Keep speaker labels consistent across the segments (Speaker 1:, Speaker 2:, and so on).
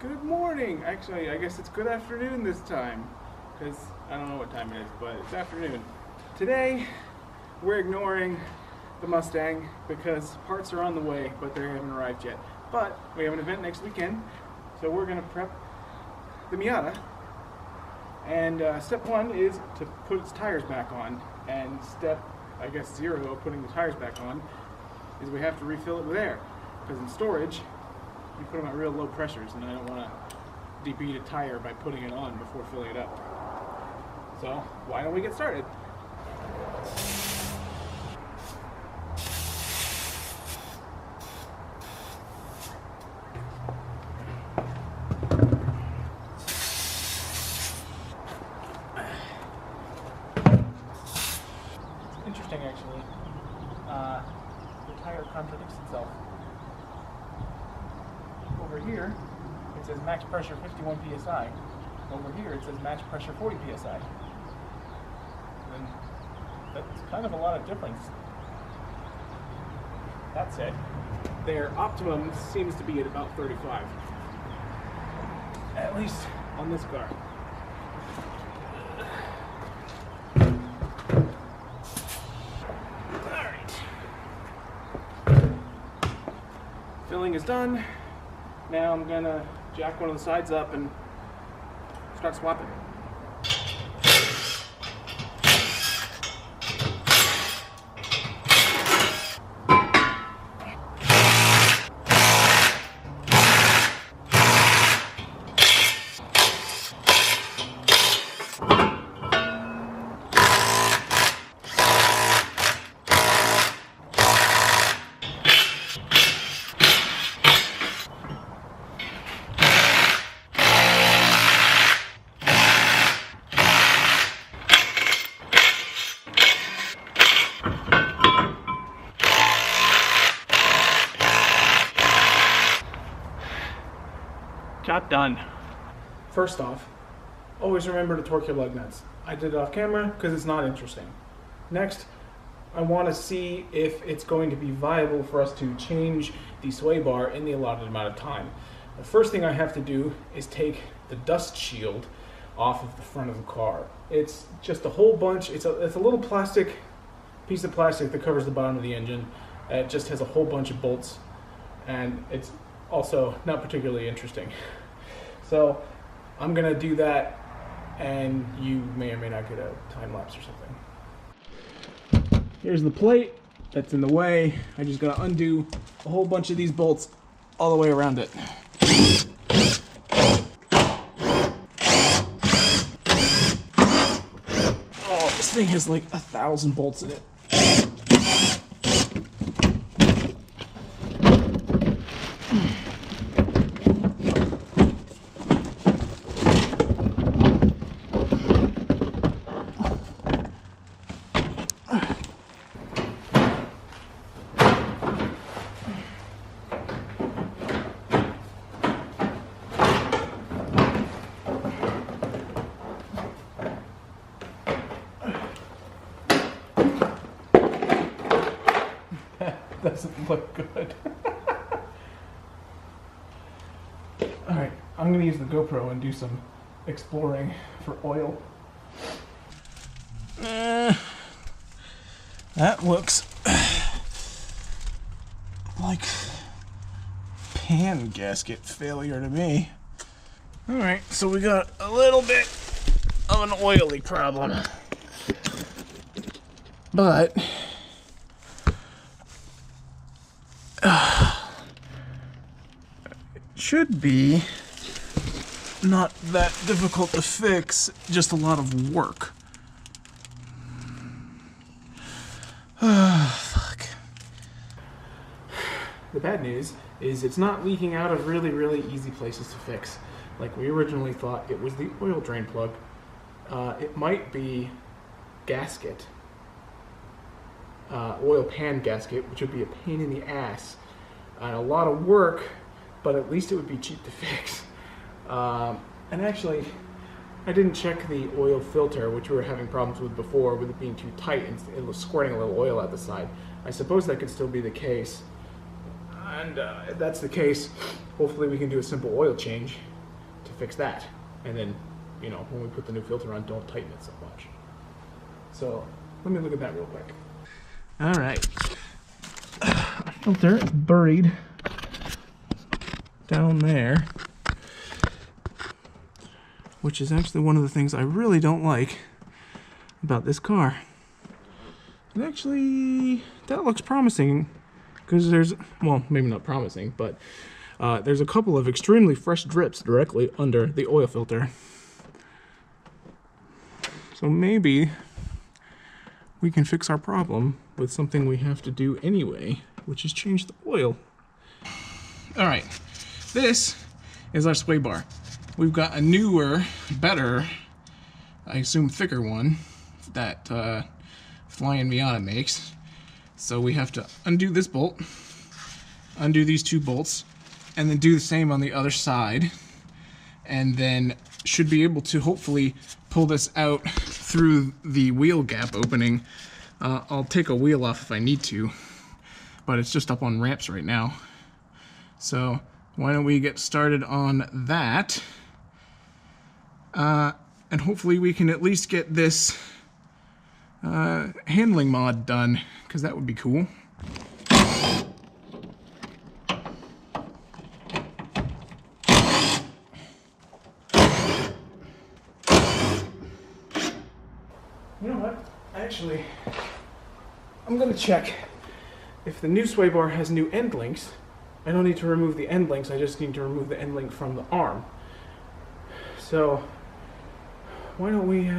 Speaker 1: Good morning. Actually, I guess it's good afternoon this time, because I don't know what time it is, but it's afternoon. Today, we're ignoring the Mustang because parts are on the way, but they haven't arrived yet. But we have an event next weekend, so we're going to prep the Miata. And step one is to put its tires back on, and step, I guess, 0 of putting the tires back on is we have to refill it with air, because in storage, you put them at real low pressures, and I don't want to debeat a tire by putting it on before filling it up. So, why don't we get started? It's interesting, actually. The tire contradicts itself. Over here, it says max pressure 51 psi. Over here, it says max pressure 40 psi. And that's kind of a lot of difference. That said, their optimum seems to be at about 35. At least on this car. Alright. Filling is done. Now I'm gonna jack one of the sides up and start swapping. Job done. First off, always remember to torque your lug nuts. I did it off camera because it's not interesting. Next, I want to see if it's going to be viable for us to change the sway bar in the allotted amount of time. The first thing I have to do is take the dust shield off of the front of the car. It's just a whole bunch, it's a little piece of plastic that covers the bottom of the engine. It just has a whole bunch of bolts, and it's also not particularly interesting. So I'm gonna do that, and you may or may not get a time lapse or something. Here's the plate that's in the way. I just gotta undo a whole bunch of these bolts all the way around it. Oh, this thing has like 1,000 bolts in it. Doesn't look good. Alright, I'm going to use the GoPro and do some exploring for oil. That looks like pan gasket failure to me. Alright, so we got a little bit of an oily problem. But it should be not that difficult to fix, just a lot of work. Fuck. The bad news is it's not leaking out of really, really easy places to fix. Like we originally thought it was the oil drain plug. It might be gasket. Oil pan gasket, which would be a pain in the ass and a lot of work, but at least it would be cheap to fix. And actually, I didn't check the oil filter, which we were having problems with before, with it being too tight and it was squirting a little oil out the side. I suppose that could still be the case. And if that's the case, hopefully we can do a simple oil change to fix that. And then, you know, when we put the new filter on, don't tighten it so much. So let me look at that real quick. All right. Our filter is buried down there, which is actually one of the things I really don't like about this car. And actually, that looks promising because there's, well, maybe not promising, but there's a couple of extremely fresh drips directly under the oil filter. So maybe we can fix our problem with something we have to do anyway, which is change the oil. All right, this is our sway bar. We've got a newer, better, I assume thicker one that Flying Miata makes. So we have to undo this bolt, undo these two bolts, and then do the same on the other side. And then should be able to hopefully pull this out through the wheel gap opening. I'll take a wheel off if I need to, but it's just up on ramps right now. So why don't we get started on that? And hopefully we can at least get this handling mod done, because that would be cool. You know what? Actually, I'm gonna check if the new sway bar has new end links. I don't need to remove the end links, I just need to remove the end link from the arm. So, why don't we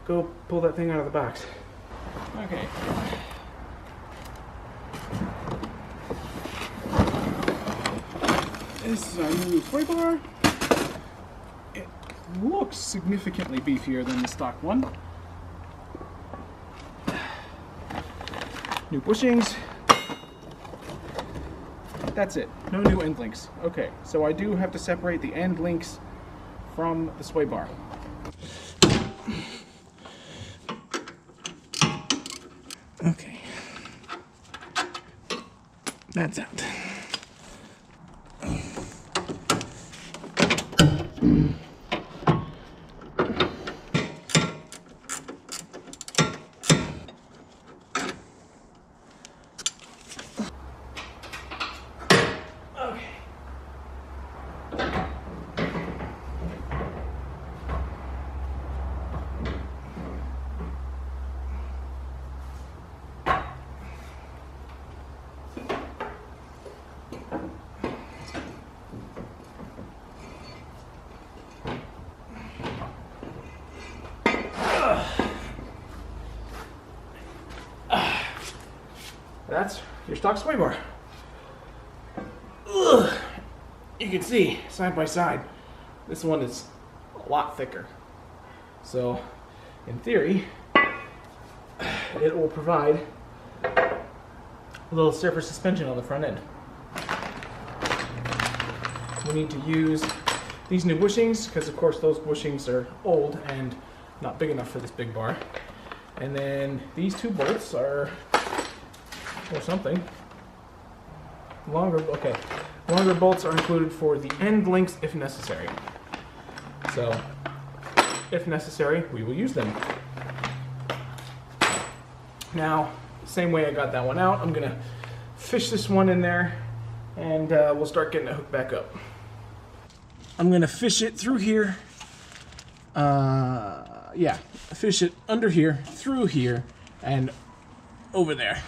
Speaker 1: go pull that thing out of the box? Okay. This is our new sway bar. It looks significantly beefier than the stock one. New bushings. That's it. No new end links. Okay, so I do have to separate the end links from the sway bar. Okay. That's out. That's your stock sway bar. Ugh. You can see, side by side, this one is a lot thicker. So, in theory, it will provide a little surface suspension on the front end. We need to use these new bushings, because of course those bushings are old and not big enough for this big bar. And then these two bolts are, or something, longer bolts are included for the end links if necessary. So, if necessary, we will use them. Now, same way I got that one out, I'm gonna fish this one in there, and we'll start getting it hooked back up. I'm gonna fish it through here. Yeah, fish it under here, through here, and over there.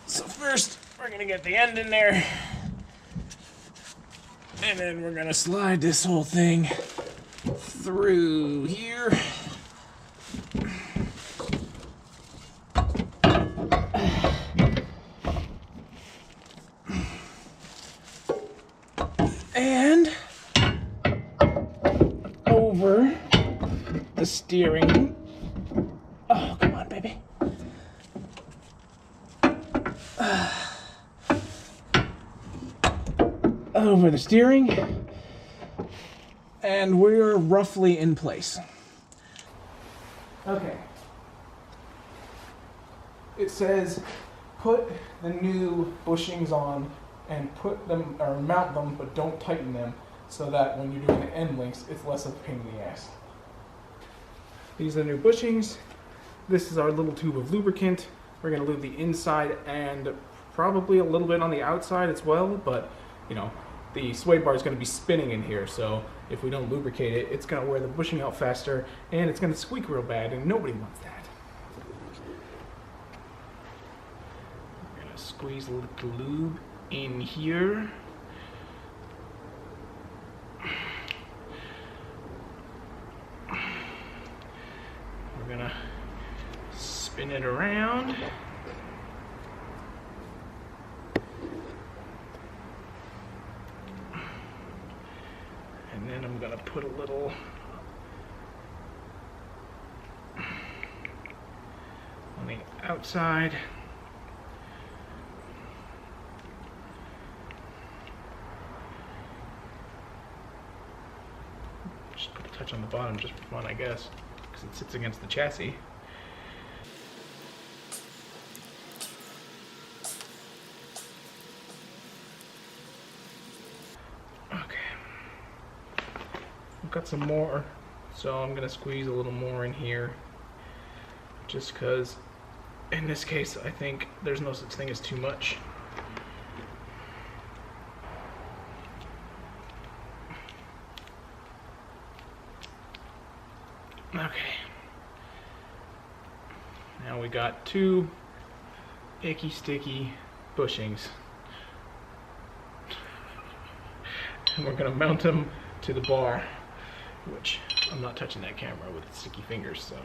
Speaker 1: So first, we're gonna get the end in there, and then we're gonna slide this whole thing through here. And over the steering. Oh, come on, baby. Over the steering, and we're roughly in place. Okay. It says put the new bushings on and put them or mount them, but don't tighten them, so that when you're doing the end links, it's less of a pain in the ass. These are the new bushings. This is our little tube of lubricant. We're going to lube the inside and probably a little bit on the outside as well, but you know, the sway bar is going to be spinning in here, so if we don't lubricate it, it's going to wear the bushing out faster and it's going to squeak real bad, and nobody wants that. We're going to squeeze a little lube in here. We're going to spin it around. And then I'm going to put a little on the outside. Just put a touch on the bottom just for fun, I guess, because it sits against the chassis. Got some more, so I'm gonna squeeze a little more in here, just because in this case I think there's no such thing as too much. Okay, now we got two icky sticky bushings, and we're gonna mount them to the bar, which I'm not touching that camera with sticky fingers, so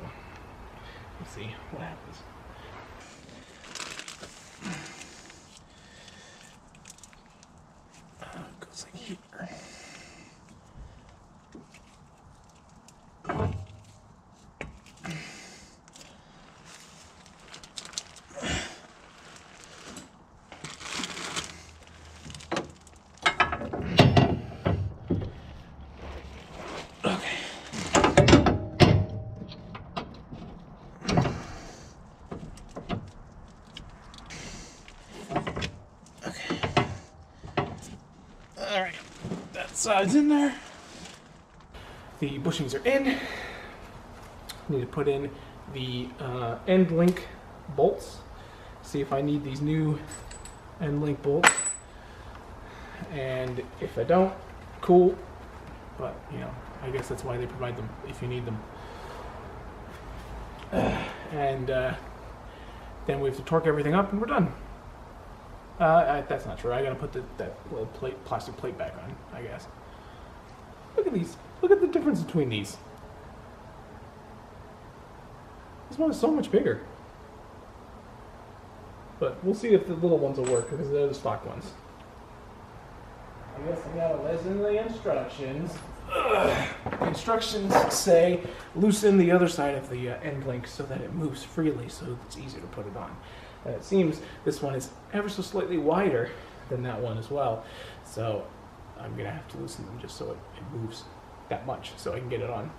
Speaker 1: let's see what happens. It goes like here. Alright, that side's in there. The bushings are in. Need to put in the end link bolts. See if I need these new end link bolts. And if I don't, cool. But, you know, I guess that's why they provide them, if you need them. And then we have to torque everything up and we're done. That's not true. I gotta put that little plastic plate back on, I guess. Look at these. Look at the difference between these. This one is so much bigger. But we'll see if the little ones will work, because they're the stock ones. I guess I gotta listen to the instructions. The instructions say loosen the other side of the end link so that it moves freely, so it's easier to put it on. And it seems this one is ever so slightly wider than that one as well, so I'm gonna have to loosen them just so it moves that much so I can get it on.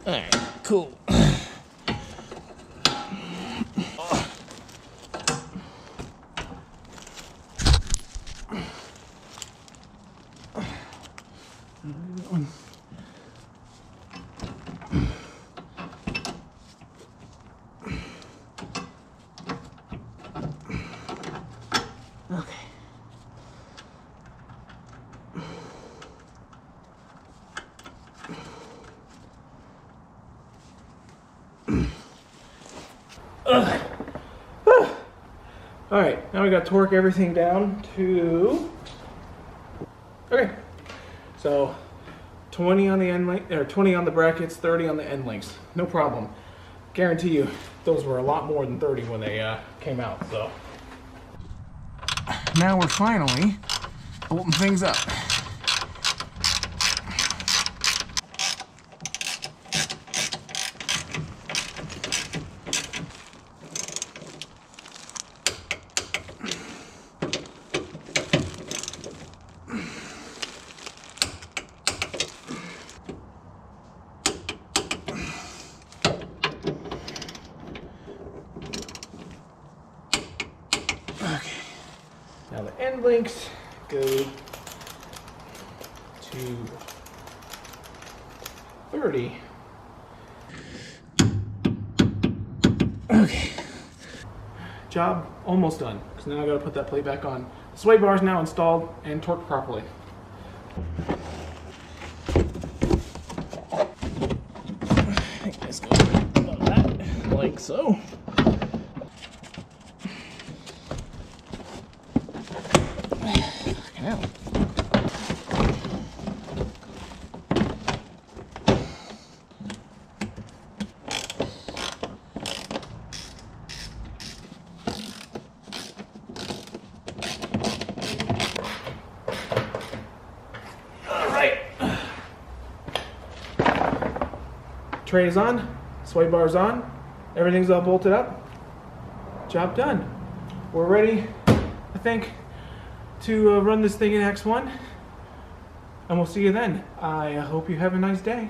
Speaker 1: Alright, cool. Okay. Alright, now we got to torque everything down to... Okay, so 20 on the end link, or 20 on the brackets, 30 on the end links. No problem. Guarantee you, those were a lot more than 30 when they came out, so... Now we're finally bolting things up. end links go to 30. Okay. Job almost done, because now I gotta put that plate back on. The sway bar is now installed and torqued properly. I think this goes about that, like so. Now. Tray is on, sway bar is on, everything's all bolted up, job done. We're ready, I think, to run this thing in X1, and we'll see you then. I hope you have a nice day.